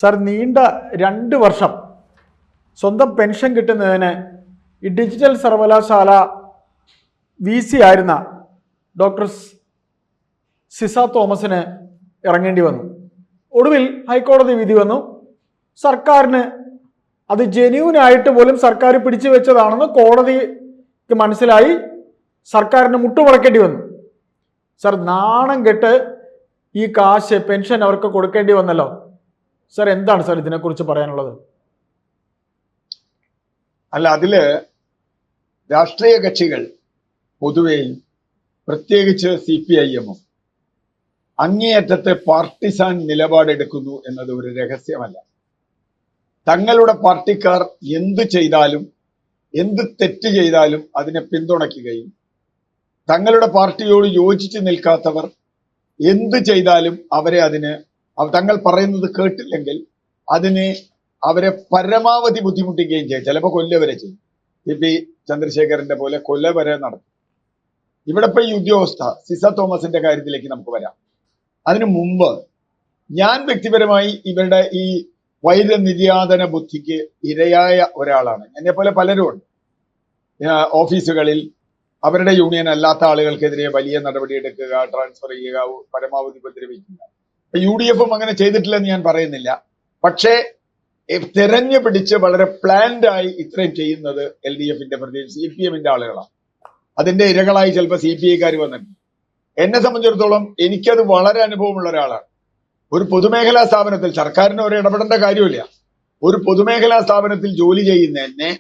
Sir, നീണ്ട 2 വർഷം സ്വന്തം പെൻഷൻ കിട്ടുന്നതിന് ഈ ഡിജിറ്റൽ സർവകലാശാല VC ആയിരുന്ന ഡോക്ടർ സിസ തോമസിന് ഇറങ്ങേണ്ടി വന്നു. ഒടുവിൽ ഹൈക്കോടതി വിധി വന്നു. സർക്കാരിന് അത് ജെന്യൂനായിട്ട് പോലും സർക്കാർ പിടിച്ചു വെച്ചതാണെന്ന് കോടതിക്ക് മനസ്സിലായി. സർക്കാരിന് മുട്ടുമുടക്കേണ്ടി വന്നു. സർ, നാണം കെട്ട് ഈ കാശ് പെൻഷൻ അവർക്ക് കൊടുക്കേണ്ടി വന്നല്ലോ. സർ, എന്താണ് സർ ഇതിനെക്കുറിച്ച് പറയാനുള്ളത്? അല്ല, അതില് രാഷ്ട്രീയ കക്ഷികൾ പൊതുവെയും പ്രത്യേകിച്ച് CPIM അങ്ങേയറ്റത്തെ പാർട്ടിസാൻ നിലപാടെടുക്കുന്നു എന്നത് ഒരു രഹസ്യമല്ല. തങ്ങളുടെ പാർട്ടിക്കാർ എന്ത് ചെയ്താലും എന്ത് തെറ്റ് ചെയ്താലും അതിനെ പിന്തുണയ്ക്കുകയും തങ്ങളുടെ പാർട്ടിയോട് യോജിച്ച് നിൽക്കാത്തവർ എന്ത് ചെയ്താലും തങ്ങൾ പറയുന്നത് കേട്ടില്ലെങ്കിൽ അവരെ പരമാവധി ബുദ്ധിമുട്ടിക്കുകയും ചെയ്യും. ചിലപ്പോൾ കൊല്ലവരെ ചെയ്യും. CP ചന്ദ്രശേഖരന്റെ പോലെ കൊല്ല വരെ നടത്തും. ഇവിടെ ഇപ്പൊ ഈ ഉദ്യോഗസ്ഥ സിസ തോമസിന്റെ കാര്യത്തിലേക്ക് നമുക്ക് വരാം. അതിനു മുമ്പ് ഞാൻ വ്യക്തിപരമായി ഇവരുടെ ഈ വൈരനിര്യാതന ബുദ്ധിക്ക് ഇരയായ ഒരാളാണ്. എന്നെ പോലെ പലരും ഉണ്ട്. ഓഫീസുകളിൽ അവരുടെ യൂണിയൻ അല്ലാത്ത ആളുകൾക്കെതിരെ വലിയ നടപടിയെടുക്കുക, ട്രാൻസ്ഫർ ചെയ്യുക, പരമാവധി ഉപദ്രവിക്കുക. UDF അങ്ങനെ ചെയ്തിട്ടില്ലെന്ന് ഞാൻ പറയുന്നില്ല. പക്ഷേ തെരഞ്ഞു പിടിച്ച് വളരെ പ്ലാൻഡ് ആയി ഇത്രയും ചെയ്യുന്നത് LDFന്റെ പ്രത്യേകിച്ച് CPMന്റെ ആളുകളാണ്. അതിന്റെ ഇരകളായി ചിലപ്പോൾ CPIക്കാർ വന്നിട്ടുണ്ട്. എന്നെ സംബന്ധിച്ചിടത്തോളം എനിക്കത് വളരെ അനുഭവമുള്ള ഒരാളാണ്. ഒരു പൊതുമേഖലാ സ്ഥാപനത്തിൽ സർക്കാരിന് ഒരു ഇടപെടേണ്ട കാര്യമില്ല. ഒരു പൊതുമേഖലാ സ്ഥാപനത്തിൽ ജോലി ചെയ്യുന്ന എന്നെ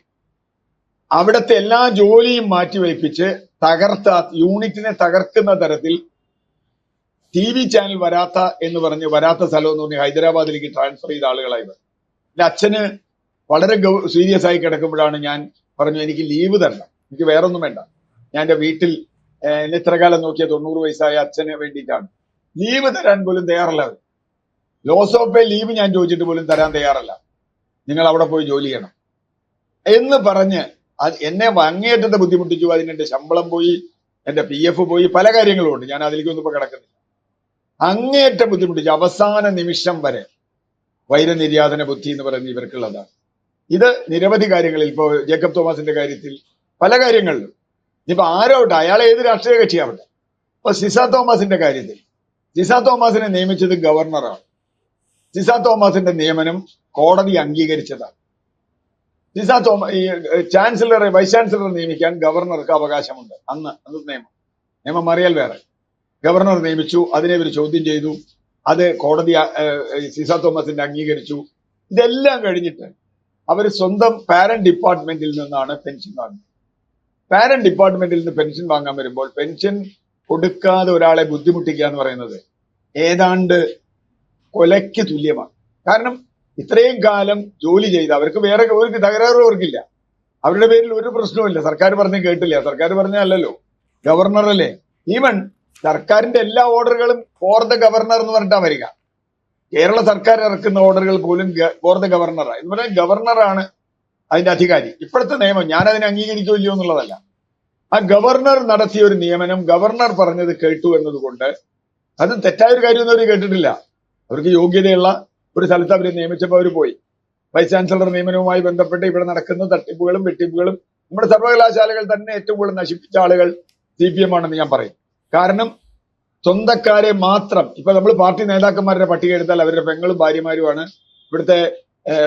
അവിടുത്തെ എല്ലാ ജോലിയും മാറ്റിവെപ്പിച്ച് യൂണിറ്റിനെ തകർക്കുന്ന തരത്തിൽ TV ചാനൽ വരാത്ത സ്ഥലം എന്ന് പറഞ്ഞ് ഹൈദരാബാദിലേക്ക് ട്രാൻസ്ഫർ ചെയ്ത ആളുകളായി വന്നു. എന്റെ അച്ഛന് വളരെ സീരിയസ് ആയി കിടക്കുമ്പോഴാണ് ഞാൻ പറഞ്ഞു, എനിക്ക് ലീവ് തരണം, എനിക്ക് വേറൊന്നും വേണ്ട. ഞാൻ എൻ്റെ വീട്ടിൽ എന്നെ ഇത്ര കാലം നോക്കിയ 90 വയസ്സായ അച്ഛന് വേണ്ടിയിട്ടാണ്. ലീവ് തരാൻ പോലും തയ്യാറല്ല. ലോസ് ഓഫ് പേ ലീവ് ഞാൻ ചോദിച്ചിട്ട് പോലും തരാൻ തയ്യാറല്ല. നിങ്ങൾ അവിടെ പോയി ജോലി ചെയ്യണം എന്ന് പറഞ്ഞ് എന്നെ അങ്ങേയറ്റത്തെ ബുദ്ധിമുട്ടിച്ചു. അതിന് എൻ്റെ ശമ്പളം പോയി, എൻ്റെ PF പോയി, പല കാര്യങ്ങളും ഉണ്ട്. ഞാൻ അതിലേക്കൊന്നും ഇപ്പൊ കിടക്കുന്നില്ല. അങ്ങേയറ്റം ബുദ്ധിമുട്ടിച്ചു. അവസാന നിമിഷം വരെ വൈരനിര്യാതന ബുദ്ധി എന്ന് പറയുന്നത് ഇവർക്കുള്ളതാണ്. ഇത് നിരവധി കാര്യങ്ങളിൽ, ഇപ്പോ ജേക്കബ് തോമസിന്റെ കാര്യത്തിൽ പല കാര്യങ്ങളിലും, ഇനിയിപ്പോ ആരോട്ടെ, അയാൾ ഏത് രാഷ്ട്രീയ കക്ഷിയാവട്ടെ. ഇപ്പൊ സിസ തോമസിന്റെ കാര്യത്തിൽ സിസ തോമസിനെ നിയമിച്ചത് ഗവർണറാണ്. സിസ തോമസിന്റെ നിയമനം കോടതി അംഗീകരിച്ചതാണ്. വൈസ് ചാൻസലറെ നിയമിക്കാൻ ഗവർണർക്ക് അവകാശമുണ്ട്. അന്ന് നിയമം മാറിയാൽ വേറെ. ഗവർണർ നിയമിച്ചു, അതിനെ ഇവർ ചോദ്യം ചെയ്തു, അത് കോടതി സിസ തോമസിന്റെ അംഗീകരിച്ചു. ഇതെല്ലാം കഴിഞ്ഞിട്ട് അവർ സ്വന്തം പാരന്റ് ഡിപ്പാർട്ട്മെന്റിൽ നിന്നാണ് പെൻഷൻ വാങ്ങുന്നത്. പാരന്റ് ഡിപ്പാർട്ട്മെന്റിൽ നിന്ന് പെൻഷൻ വാങ്ങാൻ വരുമ്പോൾ പെൻഷൻ കൊടുക്കാതെ ഒരാളെ ബുദ്ധിമുട്ടിക്കുക എന്ന് പറയുന്നത് ഏതാണ്ട് കൊലയ്ക്ക് തുല്യമാണ്. കാരണം ഇത്രയും കാലം ജോലി ചെയ്ത് അവർക്ക് വേറെ ഒരു തകരാറും അവർക്കില്ല. അവരുടെ പേരിൽ ഒരു പ്രശ്നവുമില്ല. സർക്കാർ പറഞ്ഞ് കേട്ടില്ല. സർക്കാർ പറഞ്ഞല്ലോ, ഗവർണറല്ലേ. ഈവൻ സർക്കാരിന്റെ എല്ലാ ഓർഡറുകളും ഫോർ ദ ഗവർണർ എന്ന് പറഞ്ഞിട്ടാണ് വരിക. കേരള സർക്കാർ ഇറക്കുന്ന ഓർഡറുകൾ പോലും ഫോർ ദ ഗവർണറാണ്. എന്ന് പറഞ്ഞാൽ ഗവർണറാണ് അതിന്റെ അധികാരി. ഇപ്പോഴത്തെ നിയമം ഞാൻ അതിനെ അംഗീകരിക്കോ ഇല്ലയോ എന്നുള്ളതല്ല. ആ ഗവർണർ നടത്തിയ ഒരു നിയമനം ഗവർണർ പറഞ്ഞത് കേട്ടു എന്നതുകൊണ്ട് അത് തെറ്റായ ഒരു കാര്യമൊന്നും അവർ കേട്ടിട്ടില്ല. അവർക്ക് യോഗ്യതയുള്ള ഒരു സ്ഥലത്ത് അവരെ നിയമിച്ചപ്പോൾ അവർ പോയി. വൈസ് ചാൻസലർ നിയമനവുമായി ബന്ധപ്പെട്ട് ഇവിടെ നടക്കുന്ന തട്ടിപ്പുകളും വെട്ടിപ്പുകളും നമ്മുടെ സർവകലാശാലകൾ തന്നെ ഏറ്റവും കൂടുതൽ നശിപ്പിച്ച ആളുകൾ CPM ആണെന്ന് ഞാൻ പറയും. കാരണം സ്വന്തക്കാരെ മാത്രം, ഇപ്പൊ നമ്മൾ പാർട്ടി നേതാക്കന്മാരുടെ പട്ടിക എടുത്താൽ അവരുടെ പെങ്ങളും ഭാര്യമാരുമാണ് ഇവിടുത്തെ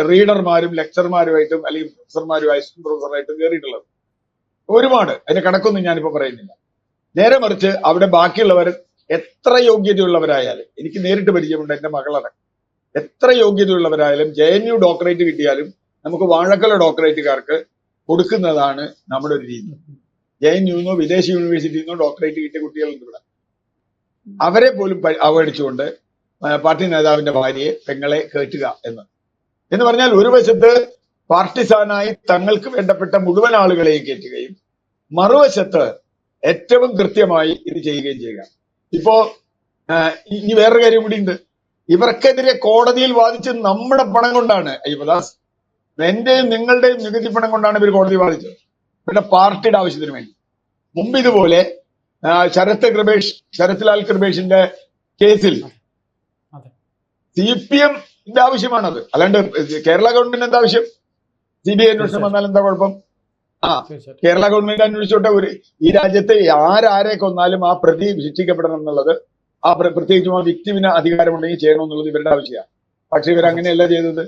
റീഡർമാരും ലെക്ചർമാരുമായിട്ടും അല്ലെങ്കിൽ പ്രൊഫസർമാരും അസിസ്റ്റന്റ് പ്രൊഫസറായിട്ടും കയറിയിട്ടുള്ളത്. ഒരുപാട്, അതിന്റെ കണക്കൊന്നും ഞാനിപ്പോ പറയുന്നില്ല. നേരെ മറിച്ച് അവിടെ ബാക്കിയുള്ളവർ എത്ര യോഗ്യതയുള്ളവരായാലും, എനിക്ക് നേരിട്ട് പരിചയമുണ്ട്, എന്റെ മകളടക്കം, എത്ര യോഗ്യതയുള്ളവരായാലും JNU ഡോക്ടറേറ്റ് കിട്ടിയാലും നമുക്ക് വാഴക്കല ഡോക്ടറേറ്റുകാർക്ക് കൊടുക്കുന്നതാണ് നമ്മുടെ ഒരു രീതി. JNUന്നോ വിദേശ യൂണിവേഴ്സിറ്റിന്നോ ഡോക്ടറേറ്റ് കിട്ടിയ കുട്ടികളുണ്ട് ഇവിടെ. അവരെ പോലും അവഗണിച്ചുകൊണ്ട് പാർട്ടി നേതാവിന്റെ ഭാര്യയെ പെങ്ങളെ കയറ്റുക എന്ന് പറഞ്ഞാൽ ഒരു വശത്ത് പാർട്ടിസാനായി തങ്ങൾക്ക് വേണ്ടപ്പെട്ട മുഴുവൻ ആളുകളെയും കയറ്റുകയും മറുവശത്ത് ഏറ്റവും കൃത്യമായി ഇത് ചെയ്യുകയും ചെയ്യുക. ഇപ്പോ ഇനി വേറൊരു കാര്യം കൂടി ഉണ്ട്. ഇവർക്കെതിരെ കോടതിയിൽ വാദിച്ച് നമ്മുടെ പണം കൊണ്ടാണ്, അയ്യപ്പദാസ്, എന്റെയും നിങ്ങളുടെയും നികുതി പണം കൊണ്ടാണ് ഇവർ കോടതി വാദിച്ചത്, ഇവരുടെ പാർട്ടിയുടെ ആവശ്യത്തിന് വേണ്ടി. മുമ്പ് ഇതുപോലെ ശരത് ലാൽ കൃപേഷിന്റെ കേസിൽ CPM ഇതിന്റെ ആവശ്യമാണത്. അല്ലാണ്ട് കേരള ഗവൺമെന്റ് എന്താ ആവശ്യം? CBI അന്വേഷണം വന്നാൽ എന്താ കുഴപ്പം? കേരള ഗവൺമെന്റ് അന്വേഷിച്ചോട്ടെ. ഈ രാജ്യത്തെ ആരെ കൊന്നാലും ആ പ്രതി ശിക്ഷിക്കപ്പെടണം എന്നുള്ളത്, പ്രത്യേകിച്ചും ആ വിക്ടിമിന് അധികാരമുണ്ടെങ്കിൽ ചെയ്യണമെന്നുള്ളത് ഇവരുടെ ആവശ്യമാണ്. പക്ഷെ ഇവരങ്ങനെയല്ല ചെയ്തത്.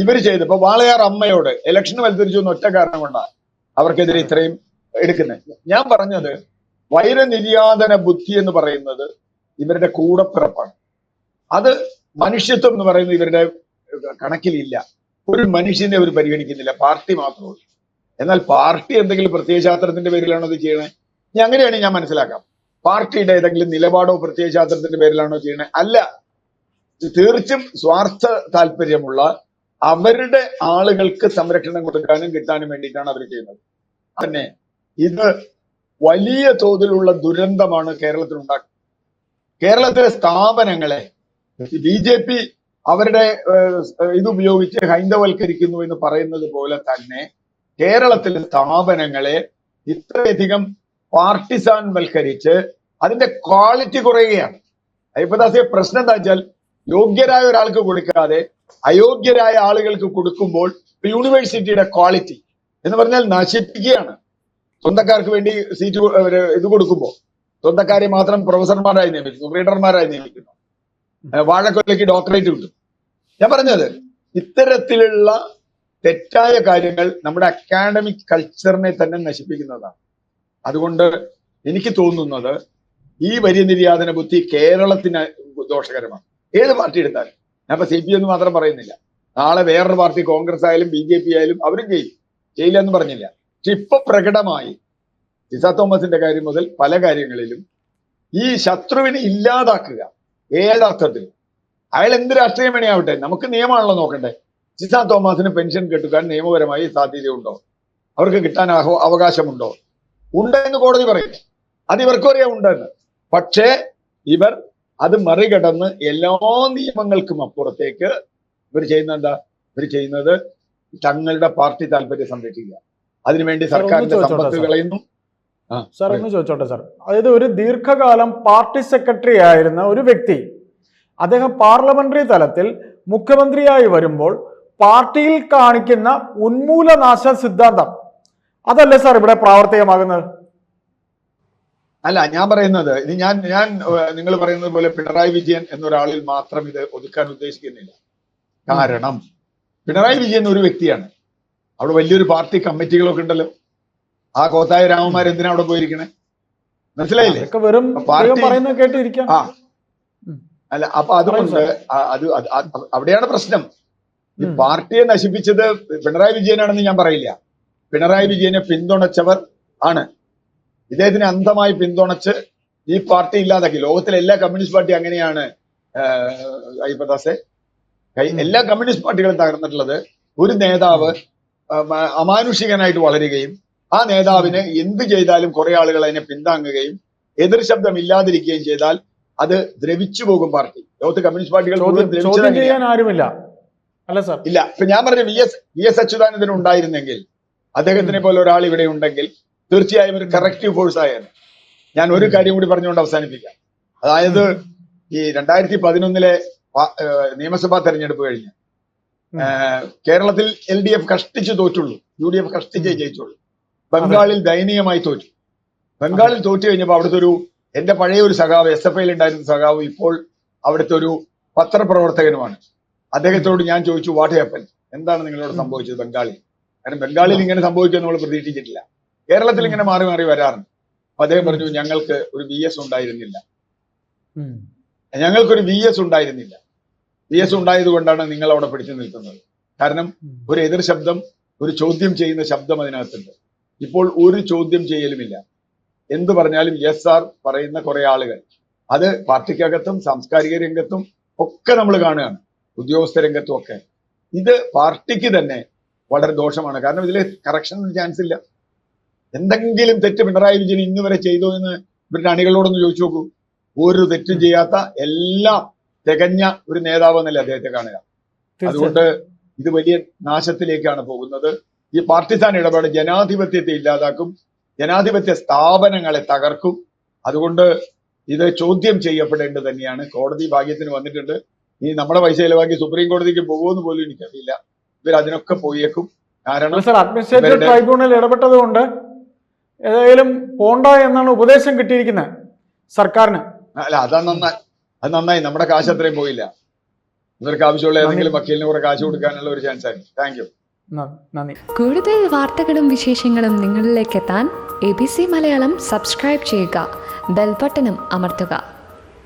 ഇവർ ചെയ്തപ്പോ വാളയാർ അമ്മയോട് ഇലക്ഷൻ മത്സരിച്ചു എന്ന ഒറ്റ കാരണം കൊണ്ടാണ് അവർക്കെതിരെ ഇത്രയും എടുക്കുന്നത്. ഞാൻ പറഞ്ഞത് വൈരനിര്യാതന ബുദ്ധി എന്ന് പറയുന്നത് ഇവരുടെ കൂടപ്പിറപ്പാണ്. അത് മനുഷ്യത്വം എന്ന് പറയുന്നത് ഇവരുടെ കണക്കിലില്ല. ഒരു മനുഷ്യനെ അവർ പരിഗണിക്കുന്നില്ല, പാർട്ടി മാത്രമേ ഉള്ളൂ. എന്നാൽ പാർട്ടി എന്തെങ്കിലും പ്രത്യയശാസ്ത്രത്തിന്റെ പേരിലാണോ ഇത് ചെയ്യണേ? അങ്ങനെയാണ് ഞാൻ മനസ്സിലാക്കാം. പാർട്ടിയുടെ ഏതെങ്കിലും നിലപാടോ പ്രത്യയശാസ്ത്രത്തിന്റെ പേരിലാണോ ചെയ്യണേ? അല്ല. തീർച്ചും സ്വാർത്ഥ താല്പര്യമുള്ള അവരുടെ ആളുകൾക്ക് സംരക്ഷണം കൊടുക്കാനും കിട്ടാനും വേണ്ടിയിട്ടാണ് അവർ ചെയ്യുന്നത്. തന്നെ ഇത് വലിയ തോതിലുള്ള ദുരന്തമാണ് കേരളത്തിൽ ഉണ്ടാക്കുന്നത്. കേരളത്തിലെ സ്ഥാപനങ്ങളെ BJP അവരുടെ ഇതുപയോഗിച്ച് ഹൈന്ദവൽക്കരിക്കുന്നു എന്ന് പറയുന്നത് പോലെ തന്നെ കേരളത്തിലെ സ്ഥാപനങ്ങളെ ഇത്രയധികം പാർട്ടിസാൻ വൽക്കരിച്ച് അതിന്റെ ക്വാളിറ്റി കുറയുകയാണ്. അയ്യപ്പദാസിയെ പ്രശ്നം എന്താ വെച്ചാൽ, യോഗ്യരായ ഒരാൾക്ക് കൊടുക്കാതെ അയോഗ്യരായ ആളുകൾക്ക് കൊടുക്കുമ്പോൾ യൂണിവേഴ്സിറ്റിയുടെ ക്വാളിറ്റി എന്ന് പറഞ്ഞാൽ നശിപ്പിക്കുകയാണ്. സ്വന്തക്കാർക്ക് വേണ്ടി സീറ്റ് ഇത് കൊടുക്കുമ്പോൾ സ്വന്തക്കാരെ മാത്രം പ്രൊഫസർമാരായി നിയമിക്കുന്നു, റീഡർമാരായി നിയമിക്കുന്നു, വാഴക്കൊലയ്ക്ക് ഡോക്ടറേറ്റ് കിട്ടും. ഞാൻ പറഞ്ഞത് ഇത്തരത്തിലുള്ള തെറ്റായ കാര്യങ്ങൾ നമ്മുടെ അക്കാഡമിക് കൾച്ചറിനെ തന്നെ നശിപ്പിക്കുന്നതാണ്. അതുകൊണ്ട് എനിക്ക് തോന്നുന്നത് ഈ വര്യനിര്യാതന ബുദ്ധി കേരളത്തിന് ദോഷകരമാണ്. ഏത് പാർട്ടി എടുത്താലും, ഞാൻ ഇപ്പൊ CPI എന്ന് മാത്രം പറയുന്നില്ല, നാളെ വേറൊരു പാർട്ടി കോൺഗ്രസ് ആയാലും BJP ആയാലും അവരും ചെയ്യില്ല എന്ന് പറഞ്ഞില്ല. പക്ഷെ ഇപ്പൊ പ്രകടമായി ലിസ തോമസിന്റെ കാര്യം മുതൽ പല കാര്യങ്ങളിലും ഈ ശത്രുവിനെ ഇല്ലാതാക്കുക. ഏതർത്ഥത്തിൽ അയാൾ എന്ത് രാഷ്ട്രീയം വേണയാവട്ടെ, നമുക്ക് നിയമമാണല്ലോ നോക്കണ്ടേ. ലിസ തോമസിന് പെൻഷൻ കെട്ടുക്കാൻ നിയമപരമായി സാധ്യതയുണ്ടോ? അവർക്ക് കിട്ടാൻ അവകാശമുണ്ടോ? ഉണ്ടെന്ന് കോടതി പറയും. അത് ഇവർക്കും അറിയാം ഉണ്ടെന്ന്. പക്ഷേ ഇവർ അത് മറികടന്ന് എല്ലാ നിയമങ്ങൾക്കും അപ്പുറത്തേക്ക് ഇവർ ചെയ്യുന്ന എന്താ? ഇവർ ചെയ്യുന്നത് തങ്ങളുടെ പാർട്ടി താല്പര്യം സംരക്ഷിക്കുക. അതിനുവേണ്ടി സർക്കാരിന്റെ സമ്പത്ത് കളയുന്നു. സാർ ഒന്ന് ചോദിച്ചോട്ടെ സാർ, അതായത് ഒരു ദീർഘകാലം പാർട്ടി സെക്രട്ടറി ആയിരുന്ന ഒരു വ്യക്തി, അദ്ദേഹം പാർലമെന്ററി തലത്തിൽ മുഖ്യമന്ത്രിയായി വരുമ്പോൾ പാർട്ടിയിൽ കാണിക്കുന്ന ഉന്മൂലനാശ സിദ്ധാന്തം അതല്ലേ സാർ ഇവിടെ പ്രാവർത്തികമാകുന്നത്? അല്ല, ഞാൻ പറയുന്നത് ഇത് ഞാൻ നിങ്ങൾ പറയുന്നത് പോലെ പിണറായി വിജയൻ എന്നൊരാളിൽ മാത്രം ഇത് ഒതുക്കാൻ ഉദ്ദേശിക്കുന്നില്ല. കാരണം പിണറായി വിജയൻ ഒരു വ്യക്തിയാണ്. അവിടെ വലിയൊരു പാർട്ടി കമ്മിറ്റികളൊക്കെ ഉണ്ടല്ലോ. ആ കോത്തായ രാമന്മാർ എന്തിനാ അവിടെ പോയിരിക്കണേ? മനസ്സിലായില്ലേ? വെറും പറയുന്നത് കേട്ടിരിക്കാം. അല്ല, അപ്പൊ അതുകൊണ്ട് അവിടെയാണ് പ്രശ്നം. ഈ പാർട്ടിയെ നശിപ്പിച്ചത് പിണറായി വിജയനാണെന്ന് ഞാൻ പറയില്ല. പിണറായി വിജയനെ പിന്തുണച്ചവർ ആണ്. ഇദ്ദേഹത്തിനെ അന്ധമായി പിന്തുണച്ച് ഈ പാർട്ടി ഇല്ലാതാക്കി. ലോകത്തിലെ എല്ലാ കമ്മ്യൂണിസ്റ്റ് പാർട്ടി അങ്ങനെയാണ് അയ്യപ്പദാസെ. എല്ലാ കമ്മ്യൂണിസ്റ്റ് പാർട്ടികളും തകർന്നിട്ടുള്ളത് ഒരു നേതാവ് അമാനുഷികനായിട്ട് വളരുകയും ആ നേതാവിന് എന്ത് ചെയ്താലും കുറെ ആളുകൾ അതിനെ പിന്താങ്ങുകയും എതിർ ശബ്ദം ഇല്ലാതിരിക്കുകയും ചെയ്താൽ അത് ദ്രവിച്ചു പോകും പാർട്ടി. ലോകത്ത് കമ്മ്യൂണിസ്റ്റ് പാർട്ടികൾ ആരുമില്ല. അല്ല സാർ, ഇല്ല. ഇപ്പൊ ഞാൻ പറഞ്ഞ വി എസ് അച്യുതാനന്ദൻ ഉണ്ടായിരുന്നെങ്കിൽ, അദ്ദേഹത്തിനെ പോലെ ഒരാൾ ഇവിടെ ഉണ്ടെങ്കിൽ തീർച്ചയായും ഒരു കറക്റ്റീവ് ഫോഴ്സ് ആയിരുന്നു. ഞാൻ ഒരു കാര്യം കൂടി പറഞ്ഞുകൊണ്ട് അവസാനിപ്പിക്കാം. അതായത് ഈ 2011 നിയമസഭാ തെരഞ്ഞെടുപ്പ് കഴിഞ്ഞ് കേരളത്തിൽ LDF കഷ്ടിച്ച് തോറ്റുള്ളൂ, UDF കഷ്ടിച്ചേ ജയിച്ചുള്ളൂ. ബംഗാളിൽ ദയനീയമായി തോറ്റു. ബംഗാളിൽ തോറ്റു കഴിഞ്ഞപ്പോൾ അവിടുത്തെ എന്റെ പഴയ ഒരു സഖാവ്, SFIയിൽ ഉണ്ടായിരുന്ന സഖാവ്, ഇപ്പോൾ അവിടുത്തെ ഒരു പത്രപ്രവർത്തകനുമാണ്. അദ്ദേഹത്തോട് ഞാൻ ചോദിച്ചു, വാട്ട് ഹാപ്പൻ, എന്താണ് നിങ്ങളോട് സംഭവിച്ചത് ബംഗാളിൽ? കാരണം ബംഗാളിൽ ഇങ്ങനെ സംഭവിക്കുമെന്ന് നമ്മൾ പ്രതീക്ഷിച്ചിട്ടില്ല. കേരളത്തിൽ ഇങ്ങനെ മാറി മാറി വരാറുണ്ട്. അപ്പൊ അദ്ദേഹം പറഞ്ഞു, ഞങ്ങൾക്ക് ഒരു VS ഉണ്ടായിരുന്നില്ല. ഞങ്ങൾക്കൊരു VS ഉണ്ടായിരുന്നില്ല. VS ഉണ്ടായത് കൊണ്ടാണ് നിങ്ങൾ അവിടെ പിടിച്ചു നിൽക്കുന്നത്. കാരണം ഒരു എതിർ ശബ്ദം, ഒരു ചോദ്യം ചെയ്യുന്ന ശബ്ദം അതിനകത്തുണ്ട്. ഇപ്പോൾ ഒരു ചോദ്യം ചെയ്യലുമില്ല. എന്ത് പറഞ്ഞാലും SR പറയുന്ന കുറെ ആളുകൾ, അത് പാർട്ടിക്കകത്തും സാംസ്കാരിക രംഗത്തും ഒക്കെ നമ്മൾ കാണുകയാണ്, ഉദ്യോഗസ്ഥ രംഗത്തും ഒക്കെ. ഇത് പാർട്ടിക്ക് തന്നെ വളരെ ദോഷമാണ്. കാരണം ഇതിൽ കറക്ഷൻ ചാൻസ് ഇല്ല. എന്തെങ്കിലും തെറ്റ് പിണറായി വിജയൻ ഇന്ന് വരെ ചെയ്തോ എന്ന് ഇവരുടെ അണികളോടൊന്ന് ചോദിച്ചു നോക്കൂ. ഒരു തെറ്റും ചെയ്യാത്ത, എല്ലാം തികഞ്ഞ ഒരു നേതാവ് എന്നല്ലേ അദ്ദേഹത്തെ കാണുക. അതുകൊണ്ട് ഇത് വലിയ നാശത്തിലേക്കാണ് പോകുന്നത്. ഈ പാർട്ടിസാൻ ഇടപാട് ജനാധിപത്യത്തെ ഇല്ലാതാക്കും, ജനാധിപത്യ സ്ഥാപനങ്ങളെ തകർക്കും. അതുകൊണ്ട് ഇത് ചോദ്യം ചെയ്യപ്പെടേണ്ടത് തന്നെയാണ്. കോടതി ഭാഗ്യത്തിന് വന്നിട്ടുണ്ട്. ഈ നമ്മുടെ പൈസ ചിലവാക്കി സുപ്രീം കോടതിക്ക് പോകുമെന്ന് പോലും എനിക്കറിയില്ല. ഇവർ അതിനൊക്കെ പോയേക്കും. കാരണം സർ, അഡ്മിനിസ്ട്രേറ്റീവ് ട്രൈബ്യൂണൽ ഇടപെട്ടത് കൊണ്ട് ഏതായാലും പോണ്ട എന്നാണ് ഉപദേശം കിട്ടിയിരിക്കുന്നത് സർക്കാരിന്. അല്ല, അത് നന്നായി. നമ്മുടെ കാശ് അത്രയും പോയില്ല. ഇവർക്ക് ആവശ്യമുള്ള ഏതെങ്കിലും വക്കീലിന് കുറെ കാശ് കൊടുക്കാനുള്ള ഒരു ചാൻസ് ആയിരുന്നു. Thank you. നന്ദി. കൂടുതൽ വാർത്തകളും വിശേഷങ്ങളും നിങ്ങളിലേക്ക് എത്താൻ ABC മലയാളം സബ്സ്ക്രൈബ് ചെയ്യുക, ബെൽബട്ടനും അമർത്തുക.